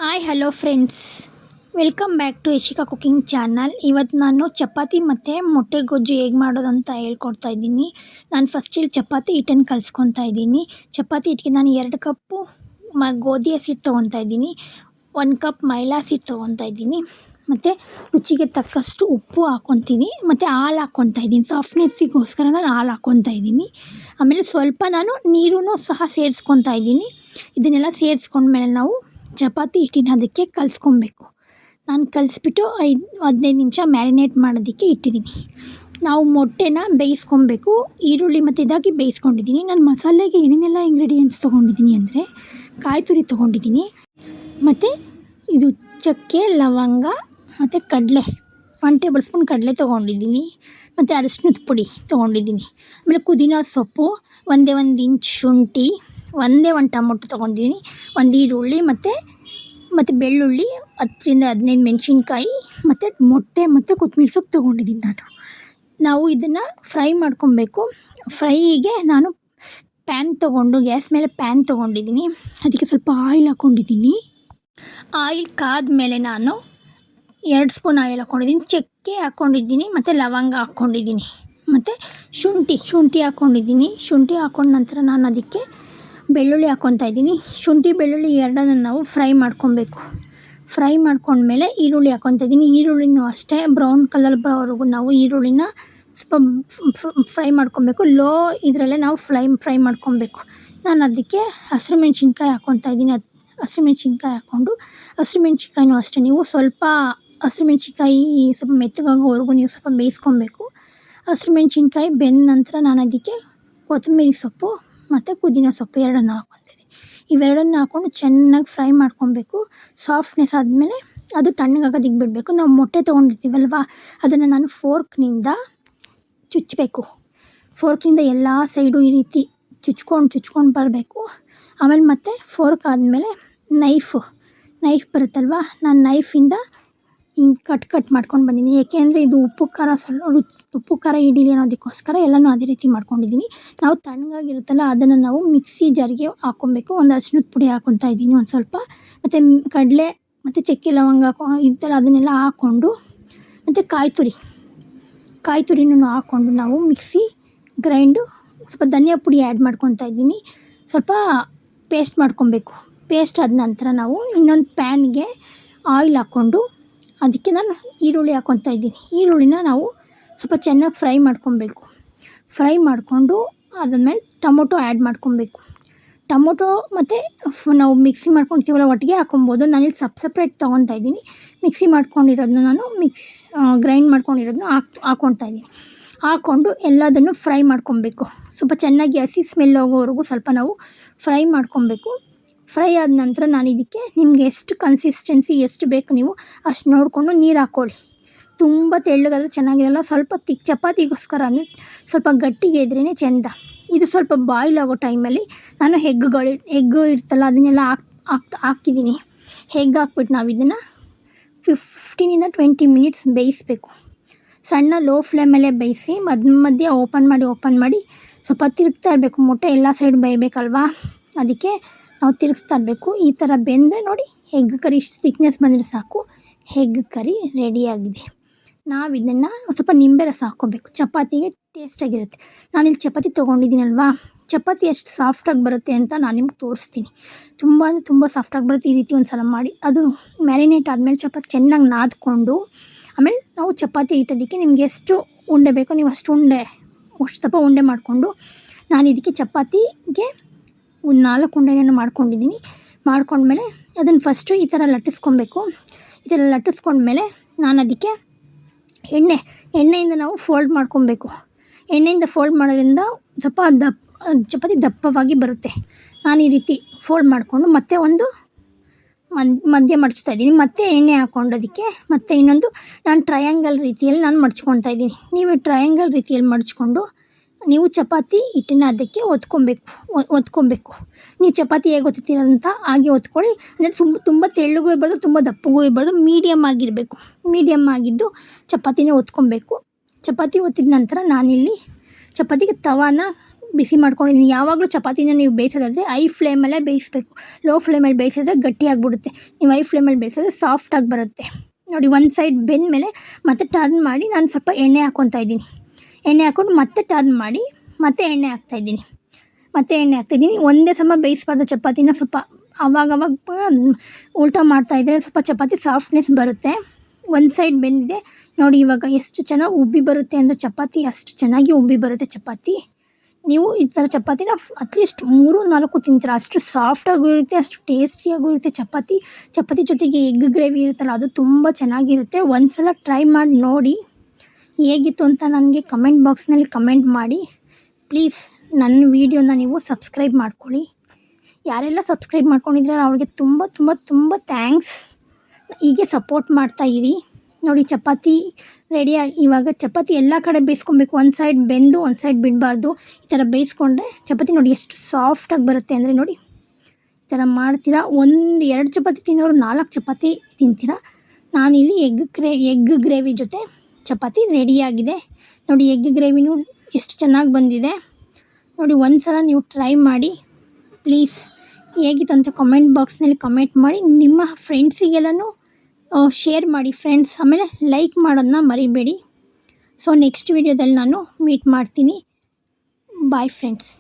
Hi hello friends, welcome back to Yashika cooking channel. ಇವತ್ತು ನಾನು ಚಪಾತಿ ಮತ್ತು ಮೊಟ್ಟೆ ಗೊಜ್ಜು ಹೇಗೆ ಮಾಡೋದು ಅಂತ ಹೇಳ್ಕೊಡ್ತಾ ಇದ್ದೀನಿ. ನಾನು ಫಸ್ಟ್ ಇಲ್ಲಿ ಚಪಾತಿ ಹಿಟ್ಟನ್ನು ಕಲಿಸ್ಕೊತಾ ಇದ್ದೀನಿ. ಚಪಾತಿ ಹಿಟ್ಟಿಗೆ ನಾನು 2 ಕಪ್ಪು ಗೋಧಿ ಹಸಿಟ್ಟು ತೊಗೊತಾ ಇದ್ದೀನಿ, 1 ಕಪ್ ಮೈದಾ ಹಸಿಟ್ಟು ತೊಗೊತಾ ಇದ್ದೀನಿ, ಮತ್ತು ರುಚಿಗೆ ತಕ್ಕಷ್ಟು ಉಪ್ಪು ಹಾಕ್ಕೊತೀನಿ, ಮತ್ತು ಹಾಲು ಹಾಕ್ಕೊತಾ ಇದ್ದೀನಿ. ಸಾಫ್ಟ್ನೆಸ್ಸಿಗೋಸ್ಕರ ನಾನು ಹಾಲು ಹಾಕ್ಕೊತಾ ಇದ್ದೀನಿ. ಆಮೇಲೆ ಸ್ವಲ್ಪ ನಾನು ನೀರೂ ಸಹ ಸೇರಿಸ್ಕೊತಾ ಇದ್ದೀನಿ. ಇದನ್ನೆಲ್ಲ ಸೇರಿಸ್ಕೊಂಡ್ಮೇಲೆ ನಾವು ಚಪಾತಿ ಹಿಟ್ಟಿನ ಅದಕ್ಕೆ ಕಲಿಸ್ಕೊಬೇಕು. ನಾನು ಕಲಿಸ್ಬಿಟ್ಟು 15 ನಿಮಿಷ ಮ್ಯಾರಿನೇಟ್ ಮಾಡೋದಕ್ಕೆ ಇಟ್ಟಿದ್ದೀನಿ. ನಾವು ಮೊಟ್ಟೆನ ಬೇಯಿಸ್ಕೊಬೇಕು. ಈರುಳ್ಳಿ ಮತ್ತು ಇದಾಗಿ ಬೇಯಿಸ್ಕೊಂಡಿದ್ದೀನಿ. ನಾನು ಮಸಾಲೆಗೆ ಏನೇನೆಲ್ಲ ಇಂಗ್ರೀಡಿಯೆಂಟ್ಸ್ ತೊಗೊಂಡಿದ್ದೀನಿ ಅಂದರೆ ಕಾಯಿ ತುರಿ ತೊಗೊಂಡಿದ್ದೀನಿ, ಮತ್ತು ಇದು ಚಕ್ಕೆ, ಲವಂಗ ಮತ್ತು ಕಡಲೆ, 1 ಟೇಬಲ್ ಸ್ಪೂನ್ ಕಡಲೆ ತೊಗೊಂಡಿದ್ದೀನಿ, ಮತ್ತು ಅರಿಶಿನದ ಪುಡಿ ತೊಗೊಂಡಿದ್ದೀನಿ. ಆಮೇಲೆ ಪುದೀನ ಸೊಪ್ಪು, ಒಂದೇ 1 ಇಂಚ್ ಶುಂಠಿ, ಒಂದೇ 1 ಟೊಮೊಟೊ ತೊಗೊಂಡಿದ್ದೀನಿ, 1 ಈರುಳ್ಳಿ ಮತ್ತು ಬೆಳ್ಳುಳ್ಳಿ, 10ರಿಂದ 15 ಮೆಣಸಿನ್ಕಾಯಿ, ಮತ್ತು ಮೊಟ್ಟೆ ಮತ್ತು ಕೊತ್ತಂಬರಿ ಸೊಪ್ಪು ತೊಗೊಂಡಿದ್ದೀನಿ. ನಾವು ಇದನ್ನು ಫ್ರೈ ಮಾಡ್ಕೊಬೇಕು. ಫ್ರೈಗೆ ನಾನು ಪ್ಯಾನ್ ತೊಗೊಂಡು ಗ್ಯಾಸ್ ಮೇಲೆ ಪ್ಯಾನ್ ತೊಗೊಂಡಿದ್ದೀನಿ. ಅದಕ್ಕೆ ಸ್ವಲ್ಪ ಆಯಿಲ್ ಹಾಕ್ಕೊಂಡಿದ್ದೀನಿ. ಆಯಿಲ್ ಕಾದ್ಮೇಲೆ ನಾನು 2 ಸ್ಪೂನ್ ಆಯಿಲ್ ಹಾಕ್ಕೊಂಡಿದ್ದೀನಿ, ಚಕ್ಕೆ ಹಾಕ್ಕೊಂಡಿದ್ದೀನಿ, ಮತ್ತು ಲವಂಗ ಹಾಕ್ಕೊಂಡಿದ್ದೀನಿ, ಮತ್ತು ಶುಂಠಿ ಹಾಕ್ಕೊಂಡಿದ್ದೀನಿ. ಶುಂಠಿ ಹಾಕ್ಕೊಂಡ ನಂತರ ನಾನು ಅದಕ್ಕೆ ಬೆಳ್ಳುಳ್ಳಿ ಹಾಕ್ಕೊತಾ ಇದ್ದೀನಿ. ಶುಂಠಿ ಬೆಳ್ಳುಳ್ಳಿ ಎರಡನ್ನು ನಾವು ಫ್ರೈ ಮಾಡ್ಕೊಬೇಕು. ಫ್ರೈ ಮಾಡ್ಕೊಂಡ್ಮೇಲೆ ಈರುಳ್ಳಿ ಹಾಕ್ಕೊತಾ ಇದ್ದೀನಿ. ಈರುಳ್ಳಿನೂ ಅಷ್ಟೇ ಬ್ರೌನ್ ಕಲರ್ ಬರೋವರೆಗೂ ನಾವು ಈರುಳ್ಳಿನ ಸ್ವಲ್ಪ ಫ್ರೈ ಮಾಡ್ಕೊಬೇಕು. ಲೋ ಇದರಲ್ಲೇ ನಾವು ಫ್ರೈ ಮಾಡ್ಕೊಬೇಕು. ನಾನು ಅದಕ್ಕೆ ಹಸಿರು ಮೆಣಸಿನ್ಕಾಯಿ ಹಾಕ್ಕೊತಾ ಇದ್ದೀನಿ. ಹಸಿರು ಮೆಣಸಿನ್ಕಾಯಿ ಹಾಕ್ಕೊಂಡು, ಹಸಿರು ಮೆಣಸಿನ್ಕಾಯಿನೂ ಅಷ್ಟೇ ನೀವು ಸ್ವಲ್ಪ ಹಸಿರು ಮೆಣಸಿನ್ಕಾಯಿ ಸ್ವಲ್ಪ ಮೆತ್ತಗಾಗೋವರೆಗೂ ನೀವು ಸ್ವಲ್ಪ ಬೇಯಿಸ್ಕೊಬೇಕು. ಹಸಿರು ಮೆಣಸಿನ್ಕಾಯಿ ಬೆಂದ ನಂತರ ನಾನು ಅದಕ್ಕೆ ಕೊತ್ತಂಬರಿ ಸೊಪ್ಪು ಮತ್ತು ಪುದೀನ ಸೊಪ್ಪು ಎರಡನ್ನು ಹಾಕ್ಕೊತಿದ್ದೀನಿ. ಇವೆರಡನ್ನು ಹಾಕ್ಕೊಂಡು ಚೆನ್ನಾಗಿ ಫ್ರೈ ಮಾಡ್ಕೊಬೇಕು. ಸಾಫ್ಟ್ನೆಸ್ ಆದಮೇಲೆ ಅದು ತಣ್ಣಗಾಗೋದಕ್ಕೆ ಬಿಡಬೇಕು. ನಾವು ಮೊಟ್ಟೆ ತೊಗೊಂಡಿರ್ತೀವಲ್ವ, ಅದನ್ನು ನಾನು ಫೋರ್ಕ್ನಿಂದ ಚುಚ್ಚಬೇಕು. ಫೋರ್ಕ್ನಿಂದ ಎಲ್ಲ ಸೈಡು ಈ ರೀತಿ ಚುಚ್ಕೊಂಡು ಬರಬೇಕು. ಆಮೇಲೆ ಮತ್ತೆ ಫೋರ್ಕ್ ಆದಮೇಲೆ ನೈಫ್ ಬರುತ್ತಲ್ವ, ನಾನು ನೈಫಿಂದ ಹಿಂಗೆ ಕಟ್ ಮಾಡ್ಕೊಂಡು ಬಂದಿದ್ದೀನಿ. ಏಕೆಂದರೆ ಇದು ಉಪ್ಪು ಖಾರ ಹಿಡೀಲಿ ಅನ್ನೋದಕ್ಕೋಸ್ಕರ ಎಲ್ಲನೂ ಅದೇ ರೀತಿ ಮಾಡ್ಕೊಂಡಿದ್ದೀನಿ. ನಾವು ತಣ್ಣಗಾಗಿರುತ್ತಲ್ಲ ಅದನ್ನು ನಾವು ಮಿಕ್ಸಿ ಜಾರಿಗೆ ಹಾಕ್ಕೊಬೇಕು. ಒಂದು ಅರಿಶಿನದ ಪುಡಿ ಹಾಕ್ಕೊತಾ ಇದ್ದೀನಿ ಒಂದು ಸ್ವಲ್ಪ, ಮತ್ತು ಕಡಲೆ ಮತ್ತು ಚಕ್ಕೆ ಲವಂಗ ಇದ್ದಲ್ಲ ಅದನ್ನೆಲ್ಲ ಹಾಕ್ಕೊಂಡು, ಮತ್ತು ಕಾಯಿ ತುರಿನೂ ಹಾಕ್ಕೊಂಡು ನಾವು ಮಿಕ್ಸಿ ಗ್ರೈಂಡು, ಸ್ವಲ್ಪ ಧನಿಯಾ ಪುಡಿ ಆ್ಯಡ್ ಮಾಡ್ಕೊತಾ ಇದ್ದೀನಿ. ಸ್ವಲ್ಪ ಪೇಸ್ಟ್ ಮಾಡ್ಕೊಬೇಕು. ಪೇಸ್ಟ್ ಆದ ನಂತರ ನಾವು ಇನ್ನೊಂದು ಪ್ಯಾನ್ಗೆ ಆಯಿಲ್ ಹಾಕ್ಕೊಂಡು ಅದಕ್ಕೆ ನಾನು ಈರುಳ್ಳಿ ಹಾಕ್ಕೊತಾ ಇದ್ದೀನಿ. ಈರುಳ್ಳಿನ ನಾವು ಸ್ವಲ್ಪ ಚೆನ್ನಾಗಿ ಫ್ರೈ ಮಾಡ್ಕೊಬೇಕು. ಫ್ರೈ ಮಾಡಿಕೊಂಡು ಅದಾದ್ಮೇಲೆ ಟೊಮೊಟೊ ಆ್ಯಡ್ ಮಾಡ್ಕೊಬೇಕು. ಟೊಮೊಟೊ ಮತ್ತು ನಾವು ಮಿಕ್ಸಿ ಮಾಡ್ಕೊಳ್ತೀವಲ್ಲ ಒಟ್ಟಿಗೆ ಹಾಕ್ಕೊಬೋದು. ನಾನಿಲ್ಲಿ ಸಪ್ರೇಟ್ ತೊಗೊತಾ ಇದ್ದೀನಿ. ಮಿಕ್ಸಿ ಮಾಡ್ಕೊಂಡಿರೋದನ್ನ ನಾನು ಗ್ರೈಂಡ್ ಮಾಡ್ಕೊಂಡಿರೋದನ್ನ ಹಾಕ್ಕೊತಾ ಇದ್ದೀನಿ. ಹಾಕ್ಕೊಂಡು ಎಲ್ಲದನ್ನು ಫ್ರೈ ಮಾಡ್ಕೊಬೇಕು. ಸ್ವಲ್ಪ ಚೆನ್ನಾಗಿ ಹಸಿ ಸ್ಮೆಲ್ ಹೋಗೋವರೆಗೂ ಸ್ವಲ್ಪ ನಾವು ಫ್ರೈ ಮಾಡ್ಕೊಬೇಕು. ಫ್ರೈ ಆದ ನಂತರ ನಾನು ಇದಕ್ಕೆ ನಿಮಗೆ ಎಷ್ಟು ಕನ್ಸಿಸ್ಟೆನ್ಸಿ ಎಷ್ಟು ಬೇಕು ನೀವು ಅಷ್ಟು ನೋಡಿಕೊಂಡು ನೀರು ಹಾಕ್ಕೊಳ್ಳಿ. ತುಂಬ ತೆಳ್ಳಗಾದರೆ ಚೆನ್ನಾಗಿರಲ್ಲ. ಸ್ವಲ್ಪ ಚಪಾತಿಗೋಸ್ಕರ ಅಂದರೆ ಸ್ವಲ್ಪ ಗಟ್ಟಿಗೆ ಇದ್ರೇ ಚೆಂದ. ಇದು ಸ್ವಲ್ಪ ಬಾಯ್ಲ್ ಆಗೋ ಟೈಮಲ್ಲಿ ನಾನು ಎಗ್ಗು ಇರ್ತಲ್ಲ ಅದನ್ನೆಲ್ಲ ಹಾಕಿದ್ದೀನಿ. ಎಗ್ ಹಾಕ್ಬಿಟ್ಟು ನಾವು ಇದನ್ನು 15ರಿಂದ 20 ಮಿನಿಟ್ಸ್ ಬೇಯಿಸಬೇಕು. ಸಣ್ಣ ಲೋ ಫ್ಲೇಮಲ್ಲೇ ಬೇಯಿಸಿ ಮಧ್ಯೆ ಓಪನ್ ಮಾಡಿ ಸ್ವಲ್ಪ ತಿರುಗ್ತಾ ಇರಬೇಕು. ಮೊಟ್ಟೆ ಎಲ್ಲ ಸೈಡ್ ಬೇಯಬೇಕಲ್ವಾ, ಅದಕ್ಕೆ ನಾವು ತಿರುಗಿಸ್ತಾ ಇರಬೇಕು. ಈ ಥರ ಬೆಂದರೆ ನೋಡಿ, ಎಗ್ ಕರಿ ಇಷ್ಟು ಥಿಕ್ನೆಸ್ ಬಂದರೆ ಸಾಕು, ಎಗ್ ಕರಿ ರೆಡಿಯಾಗಿದೆ. ನಾವು ಇದನ್ನು ಸ್ವಲ್ಪ ನಿಂಬೆ ರಸ ಹಾಕ್ಕೊಬೇಕು. ಚಪಾತಿಗೆ ಟೇಸ್ಟಾಗಿರುತ್ತೆ. ನಾನಿಲ್ಲಿ ಚಪಾತಿ ತೊಗೊಂಡಿದ್ದೀನಲ್ವಾ, ಚಪಾತಿ ಎಷ್ಟು ಸಾಫ್ಟಾಗಿ ಬರುತ್ತೆ ಅಂತ ನಾನು ನಿಮ್ಗೆ ತೋರಿಸ್ತೀನಿ. ತುಂಬ ಅಂದರೆ ತುಂಬ ಸಾಫ್ಟಾಗಿ ಬರುತ್ತೆ. ಈ ರೀತಿ ಒಂದು ಸಲ ಮಾಡಿ ಅದು ಮ್ಯಾರಿನೇಟ್ ಆದಮೇಲೆ ಚಪಾತಿ ಚೆನ್ನಾಗಿ ನಾದ್ಕೊಂಡು, ಆಮೇಲೆ ನಾವು ಚಪಾತಿ ಇಟ್ಟೋದಕ್ಕೆ ನಿಮ್ಗೆ ಎಷ್ಟು ಉಂಡೆ ಬೇಕೋ ನೀವು ಅಷ್ಟು ದಪ್ಪ ಉಂಡೆ ಮಾಡಿಕೊಂಡು, ನಾನು ಇದಕ್ಕೆ ಚಪಾತಿಗೆ ಒಂದು 4 ಉಂಡೆಯನ್ನು ಮಾಡ್ಕೊಂಡಿದ್ದೀನಿ. ಮಾಡ್ಕೊಂಡ್ಮೇಲೆ ಅದನ್ನು ಫಸ್ಟು ಈ ಥರ ಲಟ್ಟಿಸ್ಕೊಬೇಕು. ಈ ಥರ ಲಟ್ಟಿಸ್ಕೊಂಡ್ಮೇಲೆ ನಾನು ಅದಕ್ಕೆ ಎಣ್ಣೆಯಿಂದ ನಾವು ಫೋಲ್ಡ್ ಮಾಡ್ಕೊಬೇಕು. ಎಣ್ಣೆಯಿಂದ ಫೋಲ್ಡ್ ಮಾಡೋದ್ರಿಂದ ಚಪಾತಿ ದಪ್ಪವಾಗಿ ಬರುತ್ತೆ. ನಾನು ಈ ರೀತಿ ಫೋಲ್ಡ್ ಮಾಡಿಕೊಂಡು ಮತ್ತೆ ಒಂದು ಮಧ್ಯ ಮಡಚ್ತಾ ಇದ್ದೀನಿ. ಮತ್ತೆ ಎಣ್ಣೆ ಹಾಕ್ಕೊಂಡು ಅದಕ್ಕೆ ಮತ್ತೆ ಇನ್ನೊಂದು ನಾನು ಟ್ರಯಾಂಗಲ್ ರೀತಿಯಲ್ಲಿ ನಾನು ಮಡ್ಚ್ಕೊತಾ ಇದ್ದೀನಿ. ನೀವು ಟ್ರಯಾಂಗಲ್ ರೀತಿಯಲ್ಲಿ ಮಡಚ್ಕೊಂಡು ನೀವು ಚಪಾತಿ ಹಿಟ್ಟನ್ನ ಅದಕ್ಕೆ ಒತ್ಕೊಬೇಕು. ನೀವು ಚಪಾತಿ ಹೇಗೆ ಒತ್ತೀರಂತ ಹಾಗೆ ಒತ್ಕೊಳ್ಳಿ. ಅಂದರೆ ತುಂಬ ತೆಳ್ಳಗೂ ಇರಬಾರ್ದು, ತುಂಬ ದಪ್ಪಗೂ ಇರಬಾರ್ದು, ಮೀಡಿಯಮ್ ಆಗಿರಬೇಕು. ಮೀಡಿಯಮ್ ಆಗಿದ್ದು ಚಪಾತಿನ ಒತ್ಕೊಬೇಕು. ಚಪಾತಿ ಒತ್ತಿದ ನಂತರ ನಾನಿಲ್ಲಿ ಚಪಾತಿಗೆ ತವಾನ ಬಿಸಿ ಮಾಡ್ಕೊಂಡಿದ್ದೀನಿ. ಯಾವಾಗಲೂ ಚಪಾತಿನ ನೀವು ಬೇಯಿಸೋದಾದರೆ ಐ ಫ್ಲೇಮಲ್ಲೇ ಬೇಯಿಸಬೇಕು. ಲೋ ಫ್ಲೇಮಲ್ಲಿ ಬೇಯಿಸಿದ್ರೆ ಗಟ್ಟಿಯಾಗಿಬಿಡುತ್ತೆ. ನೀವು ಐ ಫ್ಲೇಮಲ್ಲಿ ಬೇಯಿಸಿದ್ರೆ ಸಾಫ್ಟಾಗಿ ಬರುತ್ತೆ. ನೋಡಿ, ಒಂದು ಸೈಡ್ ಬೆಂದಮೇಲೆ ಮತ್ತೆ ಟರ್ನ್ ಮಾಡಿ ನಾನು ಸ್ವಲ್ಪ ಎಣ್ಣೆ ಹಾಕ್ಕೊತಾ ಇದ್ದೀನಿ. ಎಣ್ಣೆ ಹಾಕ್ಕೊಂಡು ಮತ್ತೆ ಟರ್ನ್ ಮಾಡಿ ಮತ್ತೆ ಎಣ್ಣೆ ಹಾಕ್ತಾಯಿದ್ದೀನಿ. ಒಂದೇ ಸಮ ಬೇಯಿಸಬಾರ್ದು ಚಪಾತಿನ. ಸ್ವಲ್ಪ ಆವಾಗವಾಗ ಉಲ್ಟಾ ಮಾಡ್ತಾಯಿದ್ರೆ ಸ್ವಲ್ಪ ಚಪಾತಿ ಸಾಫ್ಟ್ನೆಸ್ ಬರುತ್ತೆ. ಒಂದು ಸೈಡ್ ಬೆಂದಿದೆ ನೋಡಿ. ಇವಾಗ ಎಷ್ಟು ಚೆನ್ನಾಗಿ ಉಬ್ಬಿ ಬರುತ್ತೆ ಅಂದರೆ ಚಪಾತಿ ಅಷ್ಟು ಚೆನ್ನಾಗಿ ಉಬ್ಬಿ ಬರುತ್ತೆ ಚಪಾತಿ. ನೀವು ಈ ಥರ ಚಪಾತಿನ ಅಟ್ಲೀಸ್ಟ್ 3-4 ತಿಂತೀರ. ಅಷ್ಟು ಸಾಫ್ಟಾಗೂ ಇರುತ್ತೆ, ಅಷ್ಟು ಟೇಸ್ಟಿಯಾಗೂ ಇರುತ್ತೆ ಚಪಾತಿ. ಚಪಾತಿ ಜೊತೆಗೆ ಎಗ್ ಗ್ರೇವಿ ಇರುತ್ತಲ್ಲ, ಅದು ತುಂಬ ಚೆನ್ನಾಗಿರುತ್ತೆ. ಒಂದು ಸಲ ಟ್ರೈ ಮಾಡಿ ನೋಡಿ ಹೇಗಿತ್ತು ಅಂತ ನನಗೆ ಕಮೆಂಟ್ ಬಾಕ್ಸ್ನಲ್ಲಿ ಕಮೆಂಟ್ ಮಾಡಿ. ಪ್ಲೀಸ್ ನನ್ನ ವೀಡಿಯೋನ ನೀವು ಸಬ್ಸ್ಕ್ರೈಬ್ ಮಾಡ್ಕೊಳ್ಳಿ. ಯಾರೆಲ್ಲ ಸಬ್ಸ್ಕ್ರೈಬ್ ಮಾಡ್ಕೊಂಡಿದ್ರೆ ಅವ್ರಿಗೆ ತುಂಬ ತುಂಬ ತುಂಬ ಥ್ಯಾಂಕ್ಸ್. ಹೀಗೆ ಸಪೋರ್ಟ್ ಮಾಡ್ತಾಯಿರಿ. ನೋಡಿ, ಚಪಾತಿ ರೆಡಿಯಾಗಿ ಇವಾಗ ಚಪಾತಿ ಎಲ್ಲ ಕಡೆ ಬೇಯಿಸ್ಕೊಬೇಕು. ಒಂದು ಸೈಡ್ ಬೆಂದು ಒಂದು ಸೈಡ್ ಬಿಡಬಾರ್ದು. ಈ ಥರ ಬೇಯಿಸ್ಕೊಂಡ್ರೆ ಚಪಾತಿ ನೋಡಿ ಎಷ್ಟು ಸಾಫ್ಟಾಗಿ ಬರುತ್ತೆ ಅಂದರೆ ನೋಡಿ. ಈ ಥರ ಮಾಡ್ತೀರಾ. 1-2 ಚಪಾತಿ ತಿನ್ನೋರು 4 ಚಪಾತಿ ತಿಂತೀರಾ. ನಾನಿಲ್ಲಿ ಎಗ್ ಗ್ರೇವಿ ಜೊತೆ ಚಪಾತಿ ರೆಡಿಯಾಗಿದೆ ನೋಡಿ. ಎಗ್ ಗ್ರೇವಿನೂ ಎಷ್ಟು ಚೆನ್ನಾಗಿ ಬಂದಿದೆ ನೋಡಿ. ಒಂದು ಸಲ ನೀವು ಟ್ರೈ ಮಾಡಿ ಪ್ಲೀಸ್. ಹೇಗಿತ್ತು ಅಂತ ಕಮೆಂಟ್ ಬಾಕ್ಸ್ನಲ್ಲಿ ಕಮೆಂಟ್ ಮಾಡಿ. ನಿಮ್ಮ ಫ್ರೆಂಡ್ಸಿಗೆಲ್ಲನೂ ಶೇರ್ ಮಾಡಿ ಫ್ರೆಂಡ್ಸ್. ಆಮೇಲೆ ಲೈಕ್ ಮಾಡೋದನ್ನ ಮರಿಬೇಡಿ. ಸೊ ನೆಕ್ಸ್ಟ್ ವೀಡಿಯೋದಲ್ಲಿ ನಾನು ಮೀಟ್ ಮಾಡ್ತೀನಿ. Bye friends.